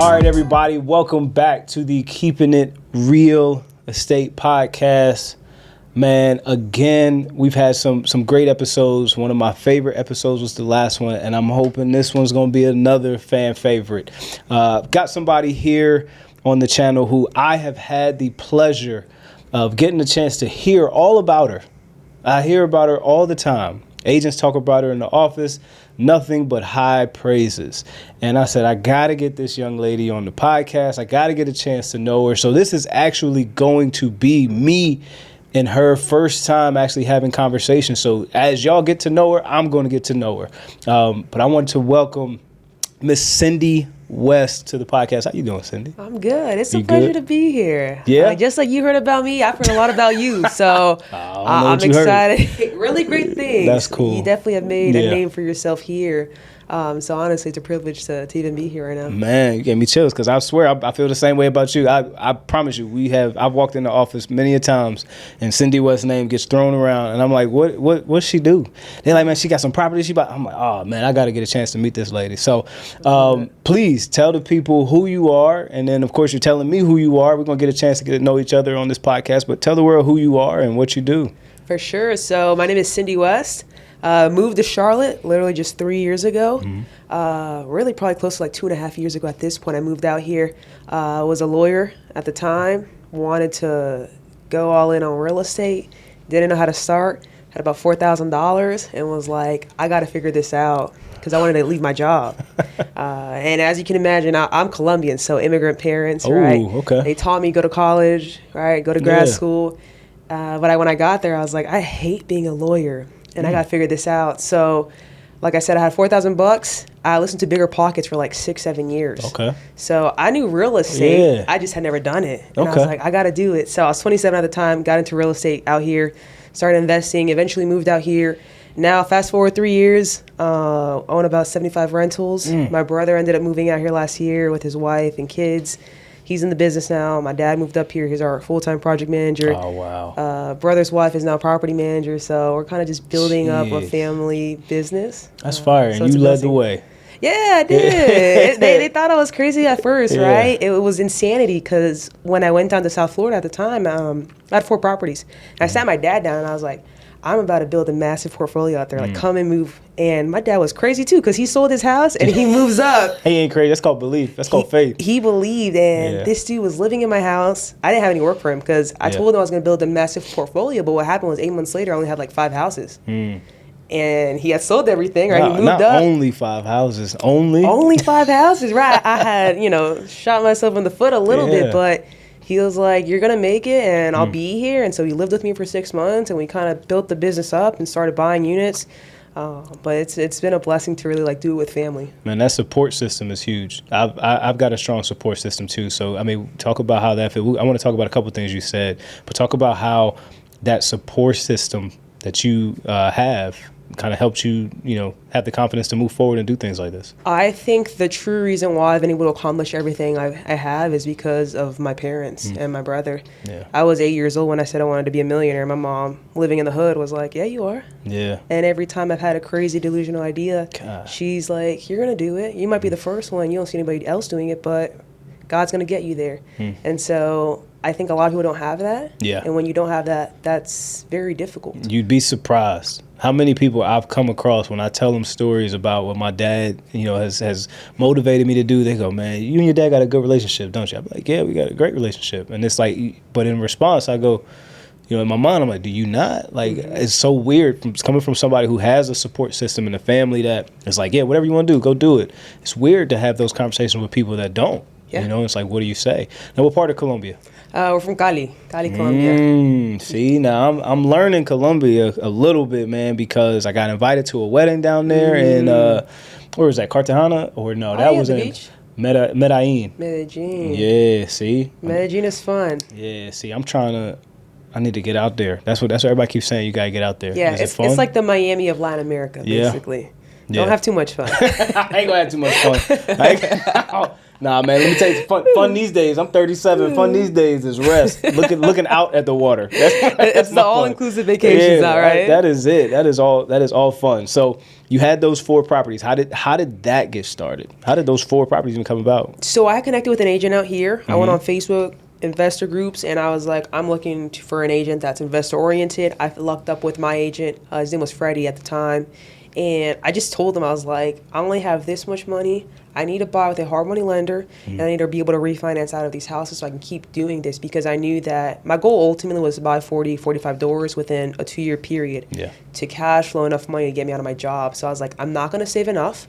All right, everybody, welcome back to the Keeping It Real Estate Podcast. Man, again, we've had some great episodes. One of my favorite episodes was the last one, and I'm hoping this one's going to be another fan favorite. Got somebody here on the channel who I have had the pleasure of getting a chance to hear all about her. I hear about her all the time. Agents talk about her in the office, nothing but high praises. And I said, I got to get this young lady on the podcast. I got to get a chance to know her. So this is actually going to be me and her first time actually having conversations. So as y'all get to know her, I'm going to get to know her. But I want to welcome Miss Cindy West to the podcast. How you doing, Cindy? I'm good. It's a pleasure to be here. Yeah. Just like you heard about me, I've heard a lot about you. So I'm excited. Really great things. That's cool. You definitely have made a name for yourself here. So honestly, it's a privilege to even be here right now. Man, you gave me chills because I swear I feel the same way about you. I promise you, I've walked in the office many a times and Cindy West's name gets thrown around and I'm like, what's she do? They're like, man, she got some property. I'm like, oh man, I got to get a chance to meet this lady. So please tell the people who you are. And then of course you're telling me who you are. We're going to get a chance to get to know each other on this podcast, but tell the world who you are and what you do. For sure. So my name is Cindy West. Moved to Charlotte literally just 3 years ago. Really probably close to like 2.5 years ago at this point. I moved out here. Was a lawyer at the time. Wanted to go all in on real estate. Didn't know how to start. Had about $4,000 and was like, I got to figure this out because I wanted to leave my job. And as you can imagine, I'm Colombian, so immigrant parents, right? Okay. They taught me go to college, right? Go to grad school. But when I got there, I was like, I hate being a lawyer. And I got to figure this out. So, like I said, I had $4,000. I listened to Bigger Pockets for like 6-7 years. Okay. So I knew real estate. Yeah. I just had never done it. And I was like, I got to do it. So I was 27 at the time, got into real estate out here, started investing, eventually moved out here. Now, fast forward 3 years, own about 75 rentals. My brother ended up moving out here last year with his wife and kids. He's in the business now. My dad moved up here. He's our full-time project manager. Oh, wow. Brother's wife is now property manager. So we're kind of just building up a family business. That's fire. So and you led the way. Yeah, I did. they thought I was crazy at first, right? It was insanity because when I went down to South Florida at the time, I had 4 properties. And I sat my dad down and I was like, I'm about to build a massive portfolio out there. Like, come and move. And my dad was crazy, too, because he sold his house and he moves up. He ain't crazy. That's called belief. That's called faith. He believed, and this dude was living in my house. I didn't have any work for him because I told him I was going to build a massive portfolio. But what happened was 8 months later, I only had like 5 houses. And he had sold everything, right? He moved up. Not only 5 houses. Only 5 houses, right? I had, shot myself in the foot a little bit, but he was like, you're going to make it and I'll be here. And so he lived with me for 6 months and we kind of built the business up and started buying units. But it's been a blessing to really like do it with family. Man, that support system is huge. I've got a strong support system too. So, I mean, talk about how that feels. I want to talk about a couple of things you said, but talk about how that support system that you have kind of helped you, have the confidence to move forward and do things like this. I think the true reason why I've been able to accomplish everything I have is because of my parents and my brother. Yeah. I was 8 years old when I said I wanted to be a millionaire. My mom, living in the hood, was like, yeah, you are. Yeah. And every time I've had a crazy delusional idea, she's like, you're going to do it. You might be the first one. You don't see anybody else doing it, but God's going to get you there. And so I think a lot of people don't have that. Yeah. And when you don't have that, that's very difficult. You'd be surprised how many people I've come across when I tell them stories about what my dad, has motivated me to do. They go, man, you and your dad got a good relationship, don't you? I'm like, yeah, we got a great relationship. And it's like, but in response, I go, in my mind, I'm like, do you not? Like, it's so weird coming from somebody who has a support system in a family that is like, yeah, whatever you want to do, go do it. It's weird to have those conversations with people that don't. Yeah. It's like, what do you say? Now, what part of Colombia? We're from Cali, Colombia. See, now I'm learning Colombia a little bit, man, because I got invited to a wedding down there in, where was that, Cartagena? Or no, that was in Medellin. Medellin. Yeah, see? Medellin is fun. Yeah, see, I need to get out there. That's what everybody keeps saying, you got to get out there. Yeah, it's like the Miami of Latin America, basically. Yeah. Don't have too much fun. I ain't going to have too much fun. Nah, man, let me tell you, fun these days. I'm 37. Fun these days is rest. Looking out at the water. It's the all-inclusive vacations now, right? That is it. That is all fun. So you had those 4 properties. How did that get started? How did those 4 properties even come about? So I connected with an agent out here. I went on Facebook investor groups, and I was like, I'm looking for an agent that's investor oriented. I lucked up with my agent. His name was Freddie at the time. And I just told him, I was like, I only have this much money. I need to buy with a hard money lender, and I need to be able to refinance out of these houses so I can keep doing this, because I knew that my goal ultimately was to buy 40, 45 doors within a 2-year period to cash flow enough money to get me out of my job. So I was like, I'm not going to save enough,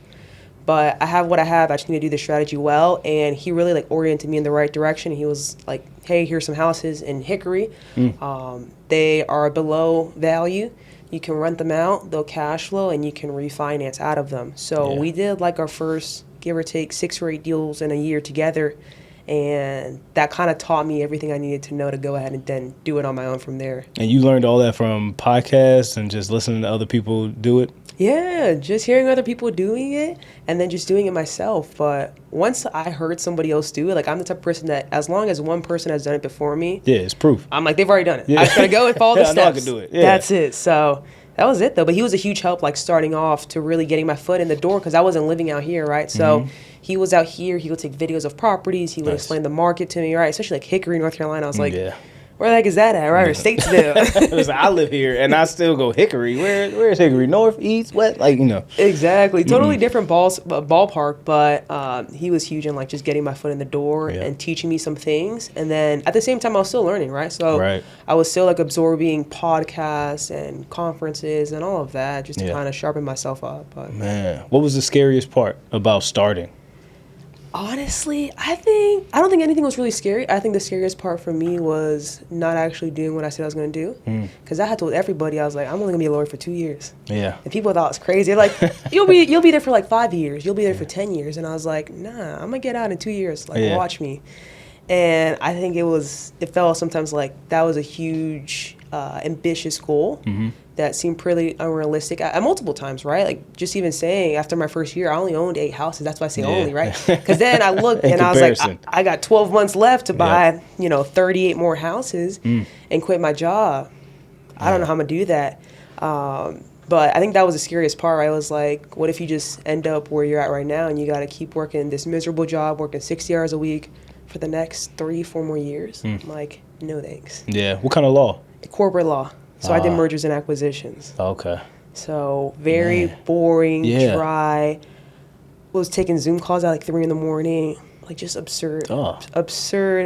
but I have what I have. I just need to do the strategy well. And he really like oriented me in the right direction. He was like, hey, here's some houses in Hickory. They are below value. You can rent them out, they'll cash flow, and you can refinance out of them. So we did like our first, give or take, 6 or 8 deals in a year together. And that kind of taught me everything I needed to know to go ahead and then do it on my own from there. And you learned all that from podcasts and just listening to other people do it? Yeah, just hearing other people doing it and then just doing it myself. But once I heard somebody else do it, like I'm the type of person that as long as one person has done it before me, it's proof. I'm like, they've already done it. I just gotta go and follow the steps. I know I can do it. Yeah. That's it. So that was it though. But he was a huge help, like starting off to really getting my foot in the door, because I wasn't living out here, right? So he was out here. He would take videos of properties. He would explain the market to me, right? Especially like Hickory, North Carolina. I was like, where the heck is that at, right? Or Statesville. Listen, I live here, and I still go Hickory. Where's Hickory? North, east, west? Like, you know. Exactly. Totally different ballpark, but he was huge in, like, just getting my foot in the door and teaching me some things. And then, at the same time, I was still learning, right? So I was still, like, absorbing podcasts and conferences and all of that just to kind of sharpen myself up. But man, what was the scariest part about starting? Honestly, I don't think anything was really scary. I think the scariest part for me was not actually doing what I said I was going to do. Because I had told everybody, I was like, I'm only going to be a lawyer for 2 years. Yeah. And people thought it was crazy. They're like, you'll be there for like 5 years. You'll be there for 10 years. And I was like, nah, I'm going to get out in 2 years. Like, watch me. And I think it felt sometimes like that was a huge, ambitious goal. That seemed pretty unrealistic at multiple times, right? Like, just even saying, after my first year, I only owned 8 houses. That's why I say only, right? Because then I looked and I was like, I got 12 months left to buy, 38 more houses and quit my job. I don't know how I'm going to do that. But I think that was the scariest part, right? I was like, what if you just end up where you're at right now and you got to keep working this miserable job, working 60 hours a week for the next 3-4 more years? I'm like, no thanks. Yeah. What kind of law? Corporate law. So I did mergers and acquisitions. Okay. So very boring, dry. Was taking Zoom calls at like 3 a.m. Like just absurd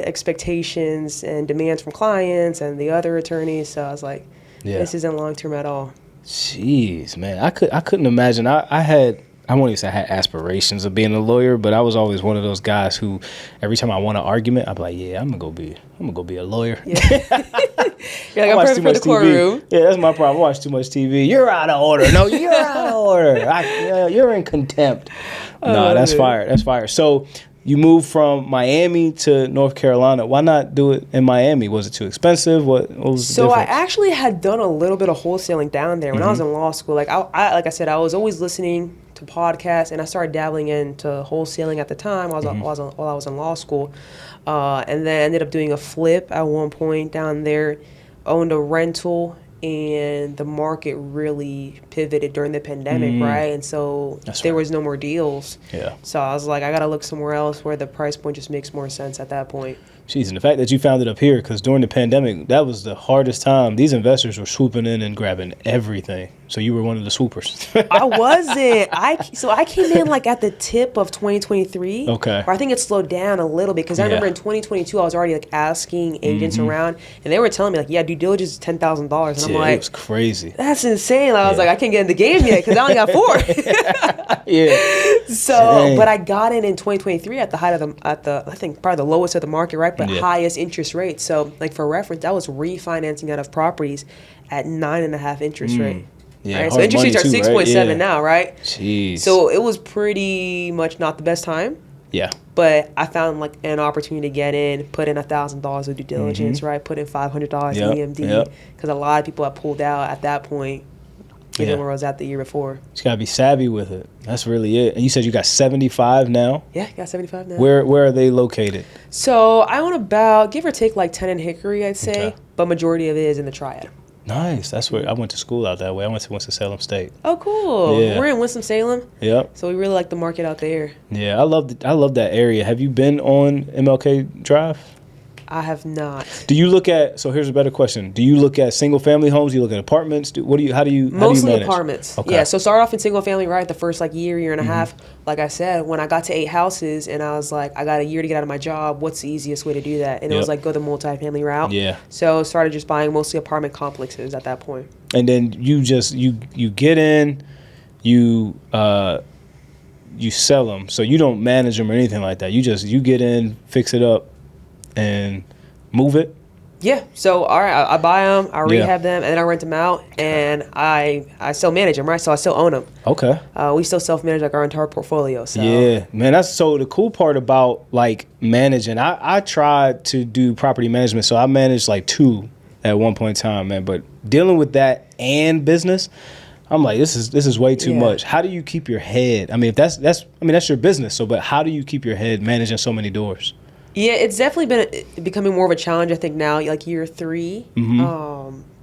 expectations and demands from clients and the other attorneys. So I was like, this isn't long term at all. Jeez, man, I couldn't imagine. I won't even say I had aspirations of being a lawyer, but I was always one of those guys who, every time I won an argument, I'd be like, I'm gonna go be a lawyer. Yeah. You're like, I'm perfect for the courtroom. Yeah, that's my problem. I watch too much TV. You're out of order. No, you're out of order. You're in contempt. No, that's fire. That's fire. So you moved from Miami to North Carolina. Why not do it in Miami? Was it too expensive? What was the difference? I actually had done a little bit of wholesaling down there when I was in law school. Like like I said, I was always listening to podcasts, and I started dabbling into wholesaling at the time while I was in law school. And then I ended up doing a flip at one point down there, owned a rental, and the market really pivoted during the pandemic, right? And so there was no more deals. Yeah. So I was like, I got to look somewhere else where the price point just makes more sense at that point. Jeez, and the fact that you found it up here, because during the pandemic, that was the hardest time. These investors were swooping in and grabbing everything. So you were one of the swoopers. I wasn't. I came in like at the tip of 2023. Okay. Or I think it slowed down a little bit, because I remember in 2022 I was already like asking agents around, and they were telling me like, due diligence is $10,000, and I'm like, it was crazy. That's insane. I was like, I can't get in the game yet because I only got 4. So, but I got in 2023 at the height of I think probably the lowest of the market, right? But highest interest rate. So, like for reference, I was refinancing out of properties at 9.5 interest rate. Yeah, right? So interest rates are 6.7 now, right? Jeez. So it was pretty much not the best time. Yeah. But I found like an opportunity to get in, put in $1,000 of due diligence, right? Put in $500 in EMD, because a lot of people had pulled out at that point. given where I was at the year before. You got to be savvy with it. That's really it. And you said you got 75 now? Yeah, got 75 now. Where are they located? So I own about, give or take, like 10 in Hickory, I'd say. Okay. But majority of it is in the Triad. Nice. That's where I went to school out that way. I went to Winston-Salem State. Oh, cool. Yeah. We're in Winston-Salem. Yep. So we really like the market out there. Yeah, I love that area. Have you been on MLK Drive? I have not. Do you look at, so here's a better question. Do you look at single family homes? Do you look at apartments? How do you Mostly manage? apartments. Okay. Yeah, so start off in single family, right? The first like year and a half. Like I said, when I got to 8 houses and I was like, I got a year to get out of my job, what's the easiest way to do that? And it was like, go the multifamily route. Yeah. So started just buying mostly apartment complexes at that point. And then you just, you get in, you sell them. So you don't manage them or anything like that. You get in, fix it up, and move it. Yeah. So, all right, I buy them, I rehab them, and then I rent them out, and I still manage them, right? So I still own them. Okay. We still self-manage like our entire portfolio. So. Yeah, man. That's so the cool part about like managing. I tried to do property management, so I managed like 2 at one point in time, man. But dealing with that and business, I'm like, this is way too much. How do you keep your head? I mean, if that's your business. So, but how do you keep your head managing so many doors? Yeah, it's definitely been becoming more of a challenge, I think, now, like year 3,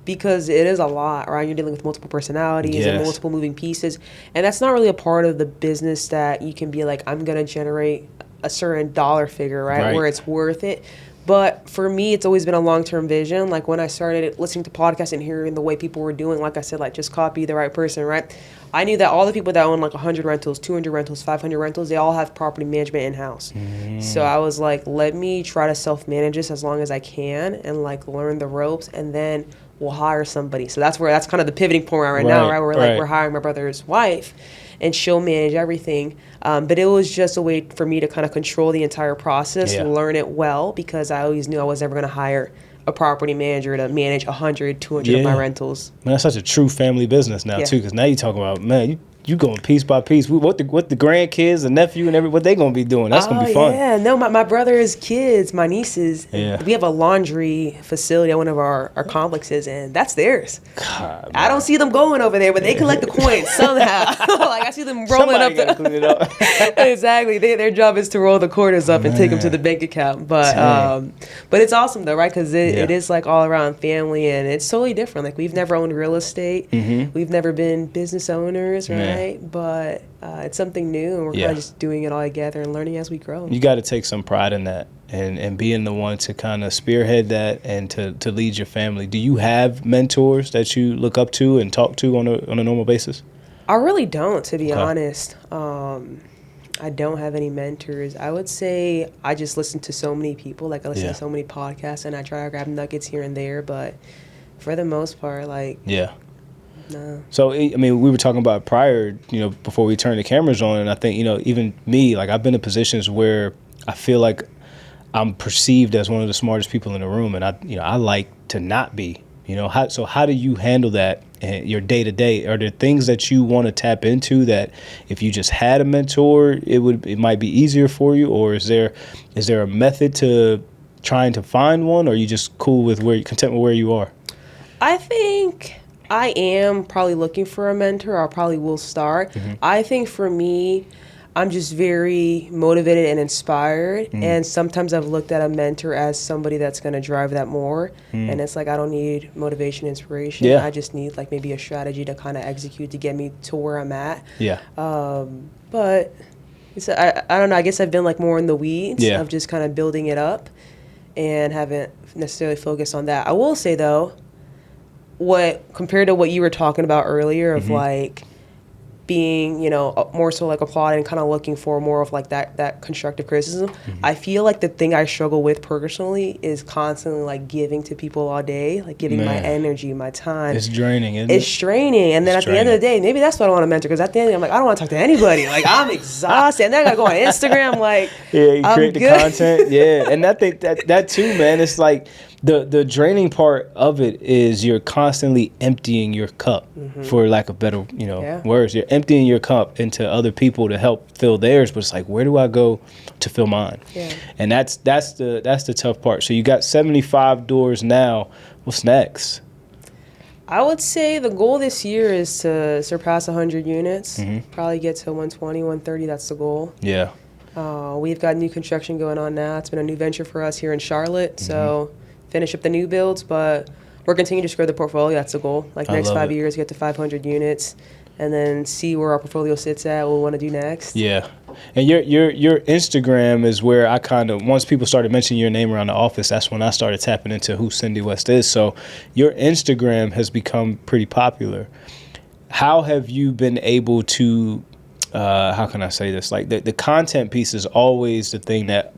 because it is a lot, right? You're dealing with multiple personalities and multiple moving pieces, and that's not really a part of the business that you can be like, I'm going to generate a certain dollar figure, right, where it's worth it. But for me, it's always been a long-term vision. Like when I started listening to podcasts and hearing the way people were doing, like I said, like just copy the right person, right? I knew that all the people that own like 100 rentals, 200 rentals, 500 rentals, they all have property management in-house. So I was like, let me try to self-manage this as long as I can and like learn the ropes, and then we'll hire somebody. So that's kind of the pivoting point right now, right? We're hiring my brother's wife, and she'll manage everything. But it was just a way for me to kind of control the entire process, learn it well, because I always knew I was never going to hire a property manager to manage 100, 200 of my rentals. Man, that's such a true family business now, too, because now you're talking about, man, you going piece by piece. What the grandkids, the nephew, and what they going to be doing. That's going to be fun. Yeah, no, my brother's kids, my nieces, we have a laundry facility at one of our complexes, and that's theirs. God, I don't see them going over there, but they collect the coins somehow. Like I see them rolling Somebody up. clean it up. Exactly. Their job is to roll the quarters up and take them to the bank account. But it's awesome though, right? Because it is like all around family, and it's totally different. Like we've never owned real estate. We've never been business owners, right? But it's something new, and we're kind of just doing it all together and learning as we grow. You got to take some pride in that, and being the one to kind of spearhead that and to lead your family. Do you have mentors that you look up to and talk to on a normal basis? I really don't, to be honest. I don't have any mentors. I would say I just listen to so many people. Like I listen to so many podcasts, and I try to grab nuggets here and there. But for the most part, like no. So, I mean, we were talking about prior, before we turned the cameras on, and I think, even me, like I've been in positions where I feel like I'm perceived as one of the smartest people in the room, and I like to not be, how do you handle that in your day to day? Are there things that you want to tap into that if you just had a mentor, it might be easier for you, or is there a method to trying to find one, or are you just content with where you are? I think I am probably looking for a mentor. I probably will start. I think for me, I'm just very motivated and inspired. And sometimes I've looked at a mentor as somebody that's going to drive that more. And it's like, I don't need motivation, inspiration. I just need like maybe a strategy to kind of execute to get me to where I'm at. But I don't know. I guess I've been like more in the weeds of just kind of building it up and haven't necessarily focused on that. I will say though, compared to what you were talking about earlier of like being, more so like applauding and kind of looking for more of like that constructive criticism, I feel like the thing I struggle with personally is constantly like giving to people all day, like giving my energy, my time. It's draining, isn't it? It's draining. And then at the end of the day, maybe that's what I want to mentor, because at the end I'm like, I don't want to talk to anybody. Like I'm exhausted. And then I got to go on Instagram like, you create the content. And I think that too, man, it's like the draining part of it is you're constantly emptying your cup, for lack of better, words. You're emptying your cup into other people to help fill theirs, but it's like, where do I go to fill mine? And that's the tough part. So you got 75 doors now. What's next? I would say the goal this year is to surpass 100 units. Probably get to 120, 130. That's the goal. Yeah. We've got new construction going on now. It's been a new venture for us here in Charlotte. So finish up the new builds, but we're continuing to grow the portfolio. That's the goal. Like next 5 years, get to 500 units, and then see where our portfolio sits at. What we want to do next. Yeah. And your Instagram is where I kind of, once people started mentioning your name around the office, that's when I started tapping into who Cindy West is. So your Instagram has become pretty popular. How have you been able to, how can I say this? Like the content piece is always the thing that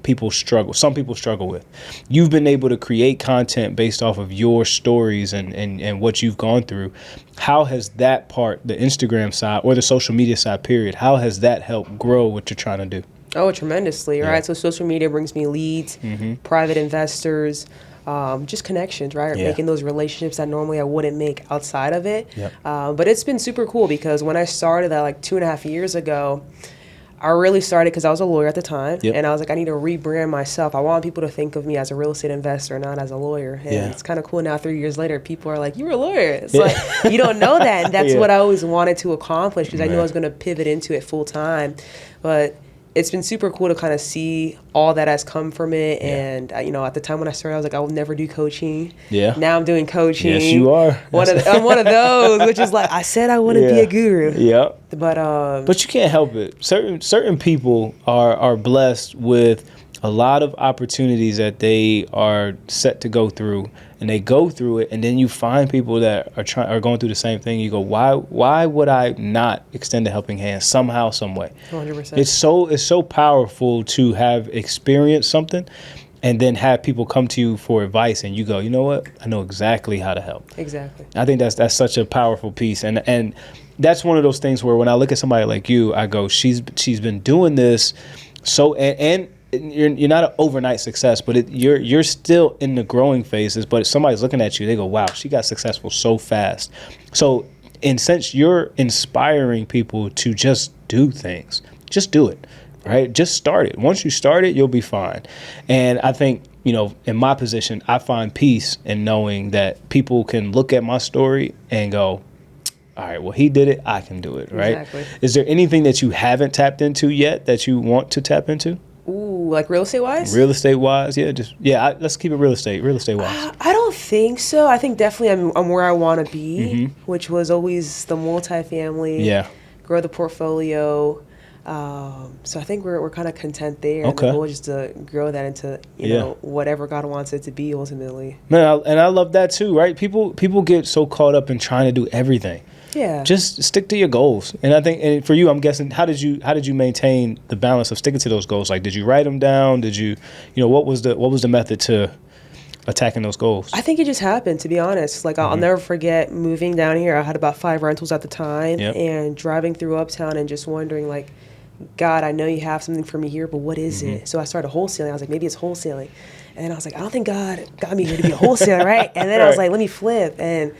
some people struggle with. You've been able to create content based off of your stories and what you've gone through. How has that part, the Instagram side or the social media side, period, how has that helped grow what you're trying to do? Oh, tremendously, right? So social media brings me leads, private investors, just connections, right? Making those relationships that normally I wouldn't make outside of it. But it's been super cool because when I started that like 2.5 years ago, I really started because I was a lawyer at the time. And I was like, I need to rebrand myself. I want people to think of me as a real estate investor, not as a lawyer. And it's kind of cool now, 3 years later, people are like, you were a lawyer. It's like, you don't know that. And that's what I always wanted to accomplish because I knew I was going to pivot into it full time. But it's been super cool to kind of see all that has come from it. And, at the time when I started, I was like, I will never do coaching. Now I'm doing coaching. Yes, you are. I'm one of those, which is like, I said I wouldn't be a guru. But you can't help it. Certain people are blessed with a lot of opportunities that they are set to go through, and they go through it, and then you find people that are going through the same thing. You go, why would I not extend a helping hand somehow, some way? 100%. It's so powerful to have experienced something and then have people come to you for advice, and you go, you know what? I know exactly how to help. Exactly. I think that's such a powerful piece, and that's one of those things where when I look at somebody like you, I go, she's been doing this, and you're not an overnight success, but you're still in the growing phases. But if somebody's looking at you, they go, wow, she got successful so fast. So in a sense, you're inspiring people to just do things. Just do it, right? Just start it. Once you start it, you'll be fine. And I think, in my position, I find peace in knowing that people can look at my story and go, all right, well, he did it, I can do it, right? Exactly. Is there anything that you haven't tapped into yet that you want to tap into? Ooh, like real estate wise? Real estate wise, let's keep it real estate wise. I don't think so. I think definitely I'm where I want to be, which was always the multifamily, grow the portfolio. So I think we're kind of content there. Okay. The goal is just to grow that into whatever God wants it to be ultimately. Man, and I love that too, right? People get so caught up in trying to do everything. Yeah. Just stick to your goals. And I think, and for you, I'm guessing, how did you maintain the balance of sticking to those goals? Like, did you write them down? Did you, what was the method to attacking those goals? I think it just happened, to be honest. Like, I'll never forget moving down here. I had about 5 rentals at the time, and driving through Uptown and just wondering, like, God, I know you have something for me here, but what is it? So I started wholesaling. I was like, maybe it's wholesaling. And I was like, I don't think God got me here to be a wholesaler, right? And then I was like, let me flip. And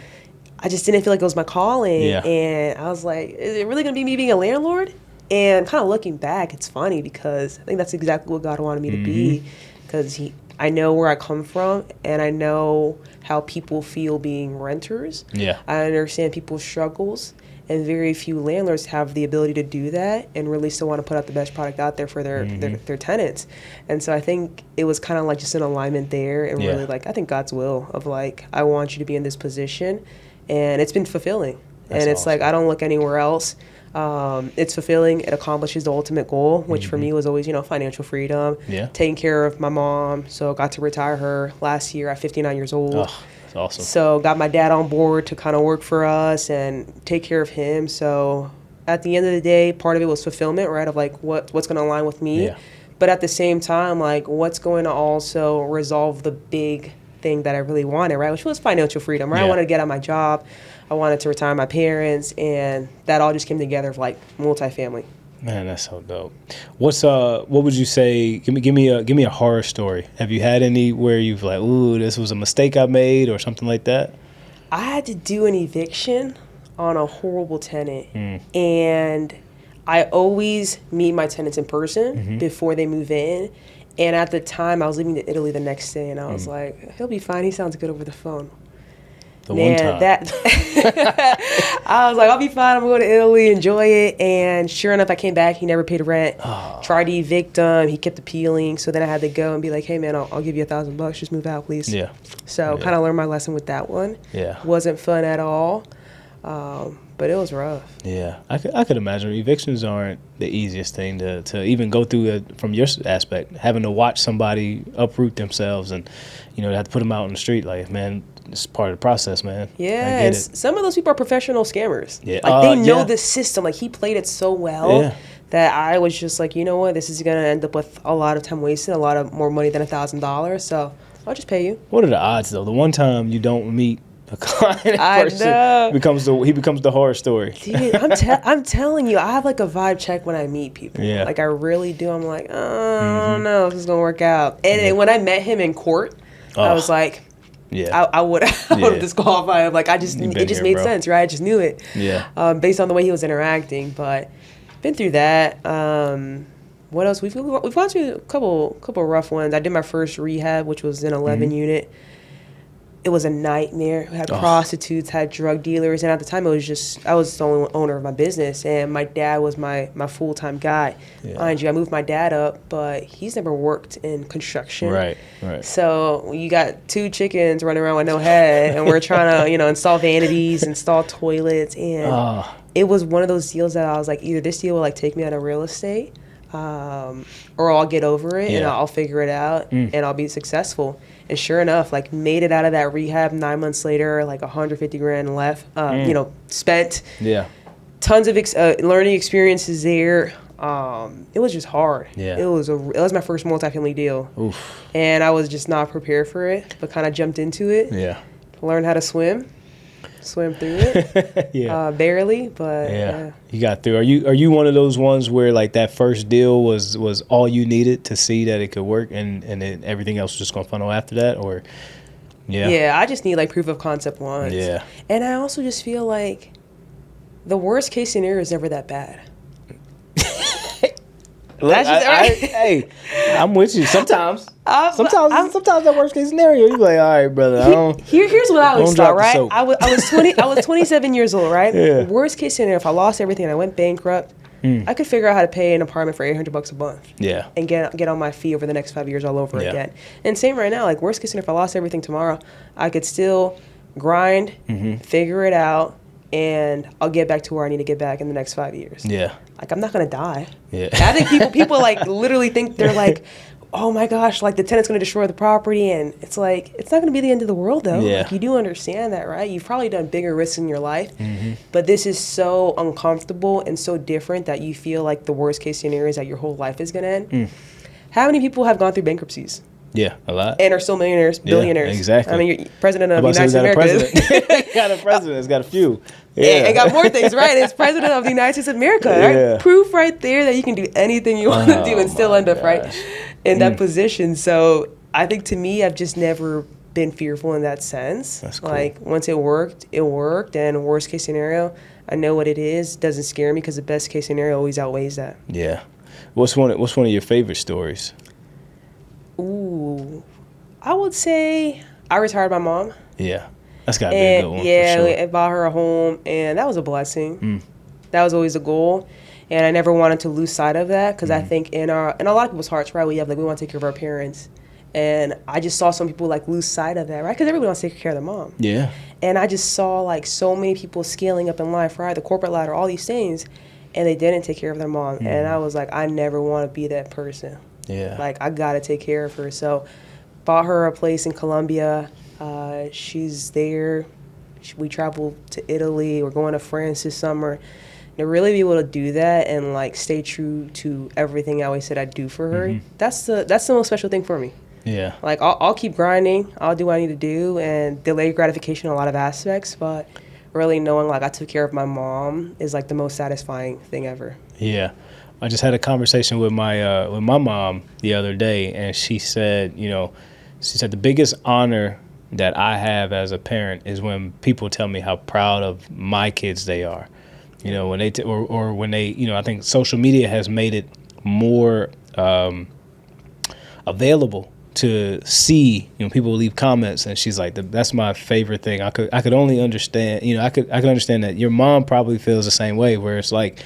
I just didn't feel like it was my calling. And I was like, is it really going to be me being a landlord? And kind of looking back, it's funny because I think that's exactly what God wanted me to be, because I know where I come from, and I know how people feel being renters. I understand people's struggles, and very few landlords have the ability to do that and really still want to put out the best product out there for their tenants. And so I think it was kind of like just an alignment there, and really like, I think God's will of like, I want you to be in this position. And it's been fulfilling. That's awesome. Like, I don't look anywhere else. It's fulfilling. It accomplishes the ultimate goal, which for me was always, financial freedom, taking care of my mom. So got to retire her last year at 59 years old. Oh, that's awesome. So got my dad on board to kind of work for us and take care of him. So at the end of the day, part of it was fulfillment, right, of like what's going to align with me. But at the same time, like, what's going to also resolve the big thing that I really wanted, right, which was financial freedom, right? I wanted to get out of my job. I wanted to retire my parents, and that all just came together of like multifamily. Man, that's so dope. What would you say? Give me a horror story. Have you had any where you've like, ooh, this was a mistake I made or something like that? I had to do an eviction on a horrible tenant, and I always meet my tenants in person before they move in. And at the time, I was leaving to Italy the next day, and I was like, he'll be fine. He sounds good over the phone. one time. I was like, I'll be fine. I'm going to Italy, enjoy it. And sure enough, I came back. He never paid rent. Oh. Tried to evict him. He kept appealing. So then I had to go and be like, hey, man, I'll give you $1,000. Just move out, please. Yeah. So kind of learned my lesson with that one. Yeah. Wasn't fun at all. But it was rough. Yeah, I could imagine evictions aren't the easiest thing to even go through from your aspect. Having to watch somebody uproot themselves and, have to put them out on the street. Like, man, it's part of the process, man. Yeah, and some of those people are professional scammers. Yeah, like they know the system. Like he played it so well that I was just like, you know what, this is gonna end up with a lot of time wasted, a lot of more money than $1,000. So I'll just pay you. What are the odds though? The one time you don't meet a client person he becomes the horror story. Dude, I'm telling you, I have like a vibe check when I meet people. Yeah. Like I really do. I'm like, I don't know if this is gonna work out. And when I met him in court, I was like, I would have disqualified him. Like it just made sense, right? I just knew it. Yeah. Based on the way he was interacting. But been through that. What else? We've gone through a couple rough ones. I did my first rehab, which was an 11 unit. It was a nightmare. We had prostitutes, had drug dealers, and at the time I was the only owner of my business, and my dad was my full-time guy. Yeah. Mind you, I moved my dad up, but he's never worked in construction. Right. So you got two chickens running around with no head, and we're trying to, install vanities, install toilets, and it was one of those deals that I was like, either this deal will like take me out of real estate, or I'll get over it and I'll figure it out and I'll be successful. And sure enough, like made it out of that rehab 9 months later, like $150,000 left, spent. Yeah. Tons of learning experiences there. It was just hard. Yeah. It was my first multifamily deal. Oof. And I was just not prepared for it, but kind of jumped into it. Yeah. Learned how to swim through it. Barely, but yeah. You got through. Are you one of those ones where like that first deal was all you needed to see that it could work and then everything else was just gonna funnel after that, or I just need like proof of concept once. Yeah. And I also just feel like the worst case scenario is never that bad. Look, hey, I'm with you. Sometimes that worst case scenario, you like, all right, brother. Here's what I always thought, right? I was 27 years old, right? Yeah. Worst case scenario, if I lost everything and I went bankrupt, I could figure out how to pay an apartment for $800 a month. Yeah. And get on my feet over the next 5 years all over again. And same right now, like worst case scenario, if I lost everything tomorrow, I could still grind, figure it out, and I'll get back to where I need to get back in the next 5 years. Yeah. Like I'm not gonna die. Yeah. I think people like literally think they're like, oh my gosh, like the tenant's gonna destroy the property, and it's like it's not gonna be the end of the world though. Yeah. Like you do understand that, right? You've probably done bigger risks in your life, but this is so uncomfortable and so different that you feel like the worst case scenario is that your whole life is gonna end. How many people have gone through bankruptcies? Yeah, a lot. And are still millionaires, billionaires. Yeah, exactly. I mean, you're president of the United States of America. Got a president. It's got a few. Yeah. And got more things, right? It's president of the United States of America. Yeah. Right? Proof right there that you can do anything you want to do and still end up right in that position. So I think to me, I've just never been fearful in that sense. That's cool. Like once it worked. And worst case scenario, I know what it is. Doesn't scare me because the best case scenario always outweighs that. Yeah. What's one of your favorite stories? Ooh, I would say I retired my mom. Yeah, that's gotta be a good one. Yeah, for sure. I bought her a home, and that was a blessing. That was always a goal, and I never wanted to lose sight of that because I think in a lot of people's hearts, right, we want to take care of our parents, and I just saw some people like lose sight of that, right, because everybody wants to take care of their mom. Yeah. And I just saw like so many people scaling up in life, right, the corporate ladder, all these things, and they didn't take care of their mom, and I was like, I never want to be that person. Yeah. Like, I got to take care of her. So, bought her a place in Colombia. She's there. We traveled to Italy. We're going to France this summer. And to really be able to do that and, like, stay true to everything I always said I'd do for her, that's the most special thing for me. Yeah. Like, I'll keep grinding. I'll do what I need to do and delay gratification in a lot of aspects. But really knowing, like, I took care of my mom is, like, the most satisfying thing ever. Yeah. I just had a conversation with my mom the other day, and she said, the biggest honor that I have as a parent is when people tell me how proud of my kids they are. When they when they, I think social media has made it more available to see, people leave comments, and she's like, that's my favorite thing. I could only understand, I could understand that your mom probably feels the same way, where it's like,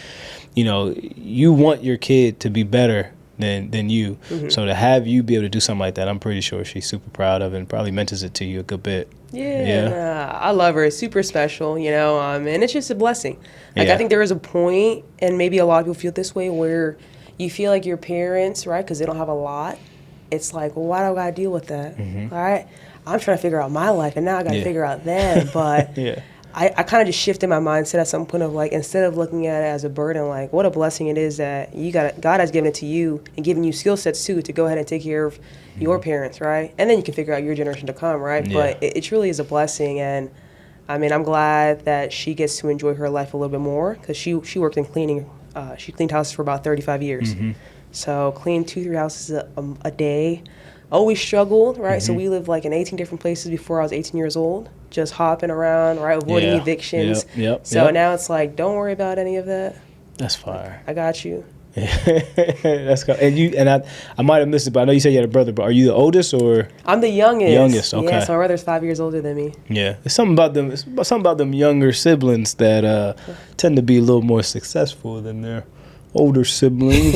you want your kid to be better than you. Mm-hmm. So to have you be able to do something like that, I'm pretty sure she's super proud of it and probably mentors it to you a good bit. Yeah. I love her. It's super special, and it's just a blessing. I think there is a point, and maybe a lot of people feel this way, where you feel like your parents, right, because they don't have a lot, it's like, well, why do I got to deal with that? Mm-hmm. All right? I'm trying to figure out my life, and now I got to figure out them. But I kind of just shifted my mindset at some point of, like, instead of looking at it as a burden, like, what a blessing it is that God has given it to you and given you skill sets, too, to go ahead and take care of your parents, right? And then you can figure out your generation to come, right? Yeah. But it truly is a blessing, and, I'm glad that she gets to enjoy her life a little bit more, because she worked in cleaning. She cleaned houses for about 35 years. Mm-hmm. So cleaned 2-3 houses a day. Always struggled, right? Mm-hmm. So we lived like in 18 different places before I was 18 years old, just hopping around, right? Avoiding evictions. So now it's like, don't worry about any of that. That's fire. I got you. That's cool. And I might have missed it, but I know you said you had a brother. But are you the oldest or? I'm the youngest. Youngest, okay. Yeah, so my brother's 5 years older than me. Yeah, it's something about them. It's something about them younger siblings that tend to be a little more successful than their older siblings.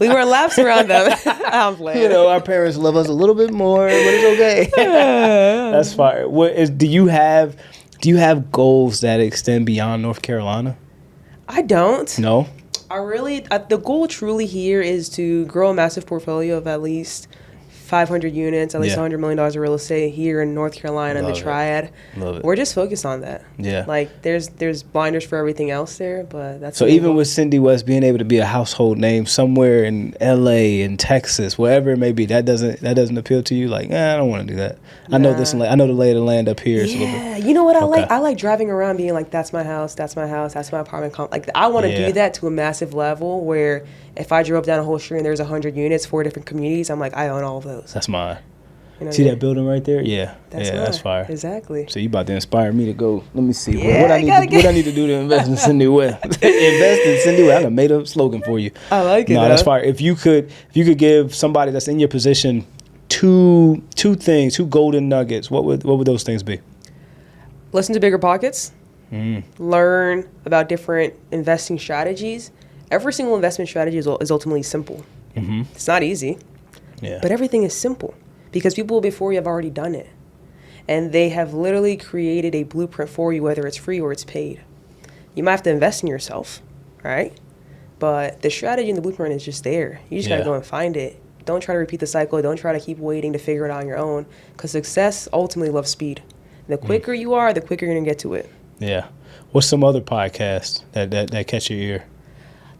We wear laps around them. I'm playing. Our parents love us a little bit more, but it's okay. That's fire. Do you have goals that extend beyond North Carolina? I don't. No. The goal truly here is to grow a massive portfolio of at least 500 units, at least $100 million of real estate here in North Carolina and the Triad. Love it. We're just focused on that. Yeah. Like, there's blinders for everything else there, but that's... So even with Cindy West being able to be a household name somewhere in LA, in Texas, wherever it may be, that doesn't appeal to you? Like, I don't want to do that. Nah. I know the lay of the land up here. Yeah. You know what I like? I like driving around being like, that's my house, that's my apartment. Like, I want to do that to a massive level where if I drove down a whole street and there's 100 units, 4 different communities, I'm like, I own all of those. That's mine. See that building right there? Yeah. That's fire. Exactly. So you about to inspire me to go. Let me see. What I need to do to invest in Cindy West. Invest in Cindy West. I done made a slogan for you. I like it. No, that's fire. If you could give somebody that's in your position two golden nuggets, what would those things be? Listen to Bigger Pockets. Learn about different investing strategies. Every single investment strategy is ultimately simple. Mm-hmm. It's not easy, but everything is simple because people before you have already done it. And they have literally created a blueprint for you, whether it's free or it's paid. You might have to invest in yourself, right? But the strategy and the blueprint is just there. You just got to go and find it. Don't try to repeat the cycle. Don't try to keep waiting to figure it out on your own, because success ultimately loves speed. The quicker you are, the quicker you're going to get to it. Yeah. What's some other podcasts that catch your ear?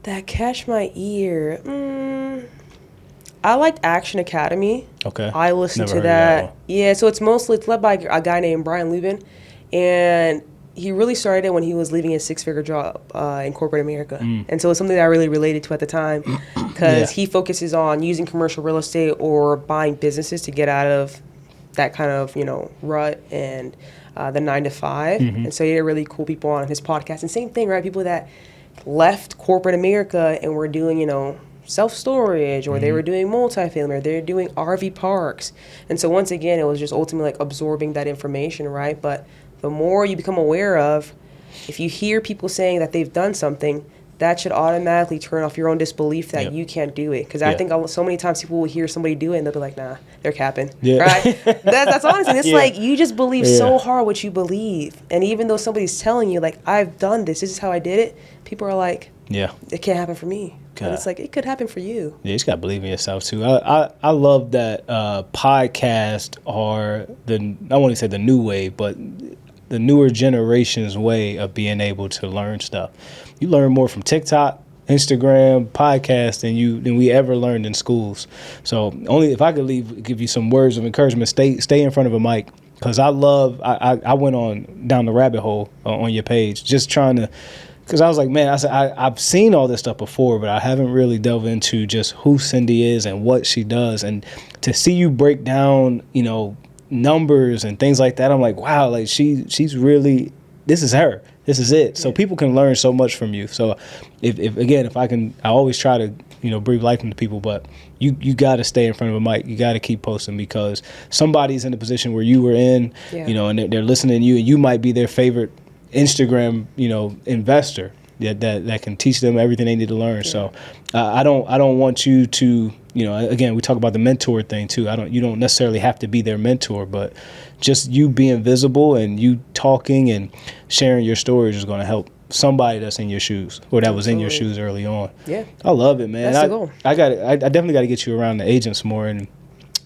That catch my ear? I like Action Academy. Okay. I listen to that. Yeah, so it's led by a guy named Brian Lubin, and he really started it when he was leaving his 6-figure job in corporate America. And so it's something that I really related to at the time, because he focuses on using commercial real estate or buying businesses to get out of that kind of, rut and the 9 to 5. And so he had really cool people on his podcast. And same thing, right? People that left corporate America and were doing, self-storage, or they were doing multifamily, or they're doing RV parks. And so once again, it was just ultimately like absorbing that information, right? But the more you become aware of, if you hear people saying that they've done something, that should automatically turn off your own disbelief that you can't do it. Because I think so many times people will hear somebody do it and they'll be like, nah, they're capping. Right? That's honest. And it's like, you just believe so hard what you believe. And even though somebody's telling you, like, I've done this is how I did it, people are like, it can't happen for me. And it's like, it could happen for you. Yeah, you just got to believe in yourself, too. I love that podcasts are I won't say the new wave, but the newer generation's way of being able to learn stuff. You learn more from TikTok, Instagram, podcasts than we ever learned in schools. So only if I could give you some words of encouragement, stay in front of a mic, because I went down the rabbit hole on your page, just trying to, because I was like, man, I've seen all this stuff before, but I haven't really delved into just who Cindy is and what she does. And to see you break down, numbers and things like that, I'm like, wow, like she's really, this is her. This is it. So people can learn so much from you. So if I can, I always try to, breathe life into people, but you got to stay in front of a mic. You got to keep posting because somebody's in the position where you were in, and they're listening to you, and you might be their favorite Instagram, investor that can teach them everything they need to learn. So I don't want you to, again, we talk about the mentor thing too. You don't necessarily have to be their mentor, but just you being visible and you talking and sharing your stories is going to help somebody that's in your shoes or that was in your shoes early on. Yeah. I love it, man. That's the goal. I definitely got to get you around the agents more and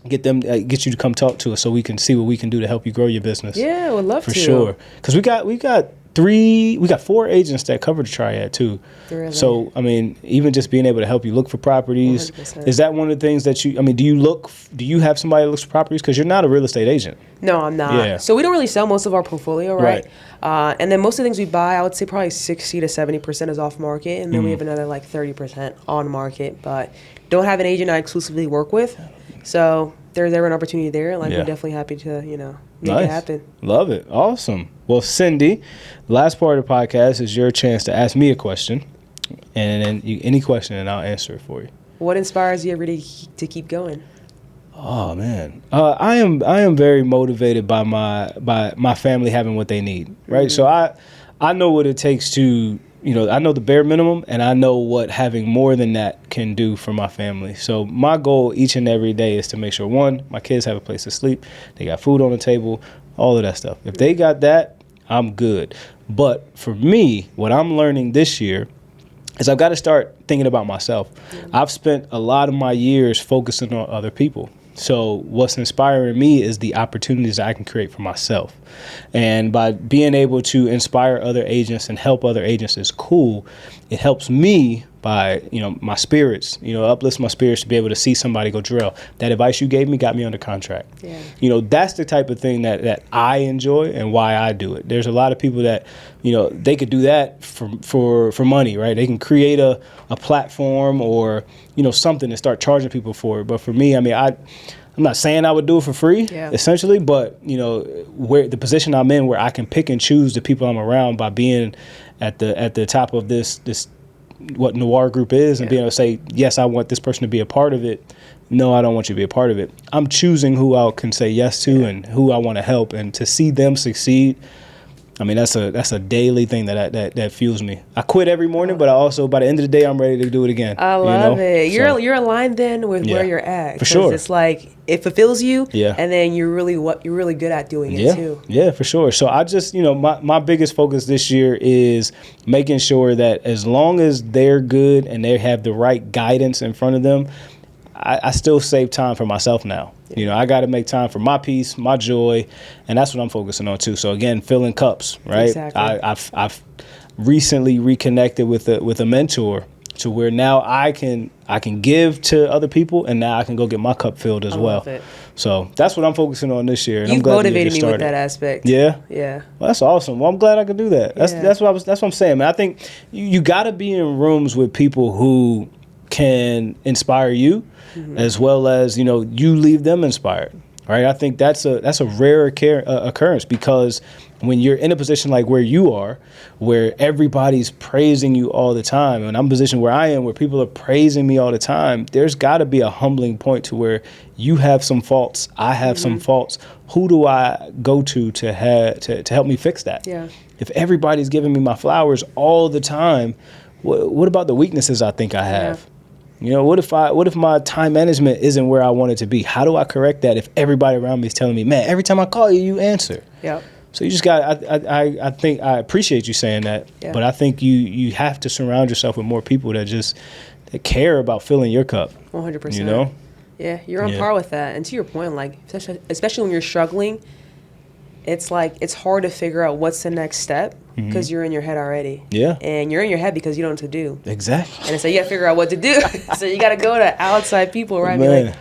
get you to come talk to us so we can see what we can do to help you grow your business. Yeah, I would love to. For sure. Because we got 4 agents that cover the Triad too. Really? So, I mean, even just being able to help you look for properties. 100%. Is that one of the things that do you have somebody that looks for properties? Because you're not a real estate agent. No, I'm not. Yeah. So we don't really sell most of our portfolio, right? And then most of the things we buy, I would say probably 60 to 70% is off market. And then we have another like 30% on market, but don't have an agent I exclusively work with. So there's an opportunity there. Like we're definitely happy to, make it happen. Love it. Awesome. Well, Cindy, the last part of the podcast is your chance to ask me a question. And then any question, and I'll answer it for you. What inspires you every day to keep going? Oh man, I am very motivated by my family having what they need, right? So I know what it takes to, I know the bare minimum, and I know what having more than that can do for my family. So my goal each and every day is to make sure, one, my kids have a place to sleep, they got food on the table, all of that stuff. If they got that, I'm good. But for me, what I'm learning this year is I've got to start thinking about myself. I've spent a lot of my years focusing on other people. So what's inspiring me is the opportunities that I can create for myself. And by being able to inspire other agents and help other agents is cool. It helps me by, my spirits, uplifts my spirits to be able to see somebody go, Jerell, that advice you gave me got me under contract. Yeah. That's the type of thing that I enjoy and why I do it. There's a lot of people that, they could do that for money, right? They can create a platform or, something and start charging people for it. But for me, I mean, I'm not saying I would do it for free, essentially, but, where the position I'm in where I can pick and choose the people I'm around by being at the top of this what Noir Group is and being able to say, yes, I want this person to be a part of it. No, I don't want you to be a part of it. I'm choosing who I can say yes to and who I want to help, and to see them succeed. I mean, that's a daily thing that fuels me. I quit every morning, but I also, by the end of the day, I'm ready to do it again. I love it. You're aligned then with where you're at. For sure. It's like it fulfills you, and then you're really good at doing it too. Yeah, for sure. So I just, my biggest focus this year is making sure that as long as they're good and they have the right guidance in front of them, I still save time for myself now. I got to make time for my peace, my joy, and that's what I'm focusing on too. So again, filling cups, right? Exactly. I've recently reconnected with a mentor to where now I can give to other people, and now I can go get my cup filled as well. Love it. So that's what I'm focusing on this year. And You've I'm glad motivated me with that aspect. Yeah. Yeah. Well, that's awesome. Well, I'm glad I could do that. That's what I'm saying, man. I think you got to be in rooms with people who can inspire you, as well as you leave them inspired, right? I think that's a rare occurrence, because when you're in a position like where you are, where everybody's praising you all the time, and I'm in a position where I am, where people are praising me all the time, there's got to be a humbling point to where you have some faults, I have some faults. Who do I go to help me fix that? Yeah. If everybody's giving me my flowers all the time, what about the weaknesses I think I have? What if my time management isn't where I want it to be? How do I correct that if everybody around me is telling me, man, every time I call you, you answer? Yeah. So you just got, I think, I appreciate you saying that, but I think you have to surround yourself with more people that care about filling your cup. 100%. Yeah, you're on par with that. And to your point, like, especially when you're struggling, it's like, it's hard to figure out what's the next step, because you're in your head already. Yeah. And you're in your head because you don't know what to do. Exactly. And so you got to figure out what to do. So you got to go to outside people, right? Man. Be like,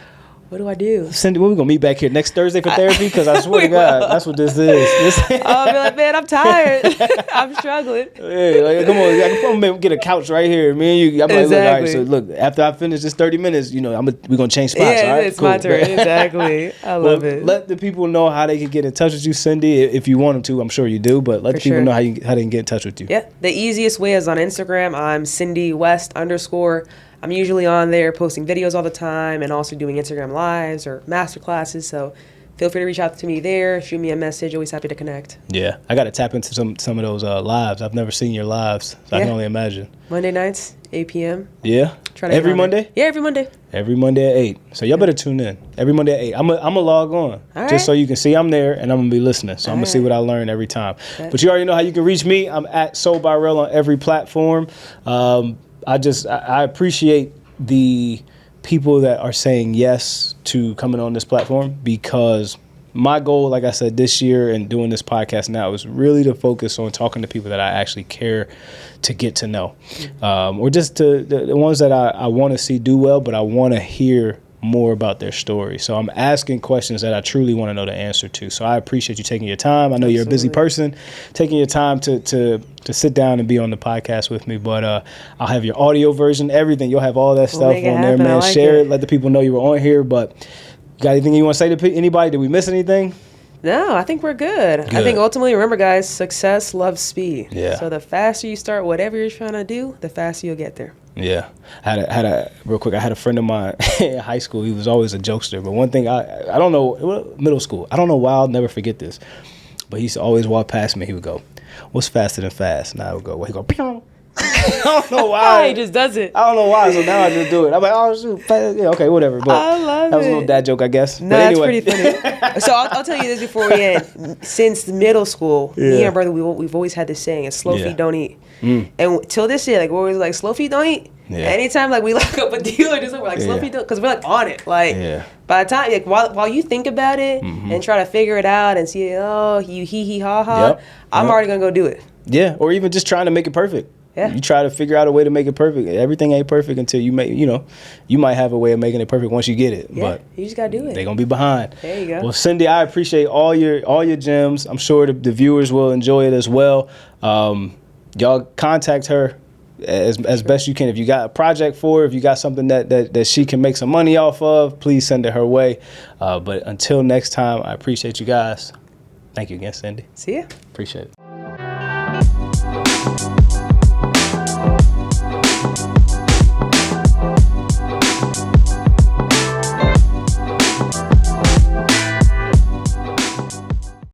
What do I do? Cindy, when we gonna meet back here next Thursday for therapy? Because I swear to God, that's what this is. I'll be like, man, I'm tired. I'm struggling. Yeah, like, come on, I can probably get a couch right here. Me and you. I'm like, look, all right. So look, after I finish this 30 minutes, we're gonna change spots. Yeah, all right? it's my turn. Exactly. I love it. Let the people know how they can get in touch with you, Cindy, if you want them to. I'm sure you do, but let the people know how they can get in touch with you. Yeah, the easiest way is on Instagram. I'm Cindy West _ I'm usually on there posting videos all the time and also doing Instagram lives or master classes. So feel free to reach out to me there. Shoot me a message. Always happy to connect. Yeah, I got to tap into some of those lives. I've never seen your lives, so I can only imagine. Monday nights, 8 p.m. Yeah. Every Monday? Yeah, every Monday. Every Monday at 8. So y'all better tune in. Every Monday at 8. I'm going to log on just so you can see I'm there and I'm going to be listening. So I'm going to see what I learn every time. Okay. But you already know how you can reach me. I'm at Soul by Rel on every platform. I appreciate the people that are saying yes to coming on this platform, because my goal, like I said, this year and doing this podcast now is really to focus on talking to people that I actually care to get to know, or just to the ones that I want to see do well, but I want to hear more about their story. So I'm asking questions that I truly want to know the answer to. So I appreciate you taking your time. I know you're a busy person, taking your time to sit down and be on the podcast with me. But I'll have your audio version, everything. You'll have all that stuff on there, man. Share it. Let the people know you were on here. But you got anything you want to say to anybody? Did we miss anything? No, I think we're good. I think ultimately, remember, guys, success loves speed. Yeah. So the faster you start whatever you're trying to do, the faster you'll get there. Yeah. Real quick, I had a friend of mine in high school. He was always a jokester. But one thing, I don't know, middle school, I don't know why, I'll never forget this. But he used to always walk past me. He would go, "What's faster than fast?" And I would go, he'd go, "Pew." I don't know why. He just does it. I don't know why, so now I just do it. I'm like, oh, shoot. Yeah, okay, whatever. But I love that was a little dad joke, I guess. No, but anyway. that's pretty funny. So I'll tell you this before we end. Since middle school, me and my brother, we've always had this saying, it's slow feet don't eat. And till this day, like, we're always like, slow feet don't eat. Yeah. Anytime like we lock up a deal or we're like, slow feet don't, because we're like on it. Like by the time, like while you think about it and try to figure it out and see, you hee ha ha, I'm already gonna go do it. Yeah, or even just trying to make it perfect. Yeah. You try to figure out a way to make it perfect. Everything ain't perfect until you make, you might have a way of making it perfect once you get it. Yeah, but you just gotta do it. They're gonna be behind. There you go. Well, Cindy, I appreciate all your gems. I'm sure the viewers will enjoy it as well. Y'all contact her as best you can. If you got a project for her, if you got something that she can make some money off of, please send it her way. But until next time, I appreciate you guys. Thank you again, Cindy. See ya. Appreciate it.